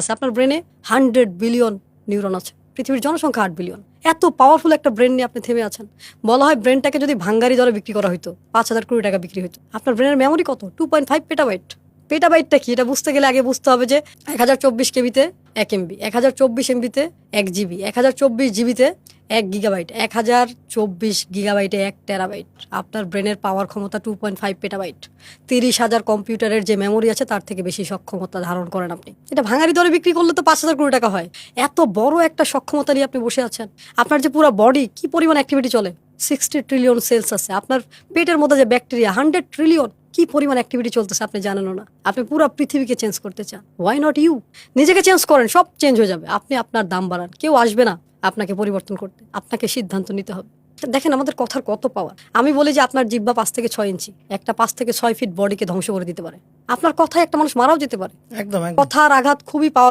আছে আপনার ব্রেনে 100 বিলিয়ন নিউরন আছে। পৃথিবীর জনসংখ্যা 8 বিলিয়ন। এত পাওয়ারফুল একটা ব্রেন নিয়ে আপনি থেমে আছেন। বলা হয় ব্রেনটাকে যদি ভাঙ্গারি দরে বিক্রি করা হইতো 5,000 কোটি টাকা বিক্রি হইতো। আপনার ব্রেনের মেমোরি কত? 2.5 পেটাবাইট। পেটাবাইটটা কি এটা বুঝতে গেলে আগে বুঝতে হবে যে 1024 কেবিতে 1 এমবি, 1024 এমবিতে 1 জিবি, 1024 জিবিতে 1 গিগাবাইট, 1024 গিগাবাইটে 1 টেরাবাইট। আপনার ব্রেনের পাওয়ার ক্ষমতা 2.5 পেটাবাইট। 30,000 কম্পিউটারের যে মেমোরি আছে তার থেকে বেশি সক্ষমতা ধারণ করেন আপনি। এটা ভাঙারি দরে বিক্রি করলে তো 5,000 কোটি টাকা হয়। এত বড় একটা সক্ষমতা নিয়ে আপনি বসে আছেন। আপনার যে পুরো বডি কি পরিমাণ অ্যাক্টিভিটি চলে, 60 ট্রিলিয়ন সেলস আছে। আপনার পেটের মধ্যে যে ব্যাকটেরিয়া 100 ট্রিলিয়ন, কি পরিমাণ অ্যাক্টিভিটি চলতেছে আপনি জানেনও না। আপনি পুরো পৃথিবীকে চেঞ্জ করতে চান। Why not you? নিজেকে চেঞ্জ করেন, সব চেঞ্জ হয়ে যাবে। আপনি আপনার দাম বাড়ান, কেউ আসবে না আপনাকে পরিবর্তন করতে। আপনাকে সিদ্ধান্ত নিতে হবে। দেখেন আমাদের কথার কত পাওয়ার। আমি বলি যে আপনার জিহ্বা 5 থেকে 6 ইঞ্চি, একটা 5 থেকে 6 ফিট বডিকে ধ্বংস করে দিতে পারে। আপনার কথায় একটা মানুষ মারাও যেতে পারে। একদম কথার আঘাত খুবই পাওয়ার।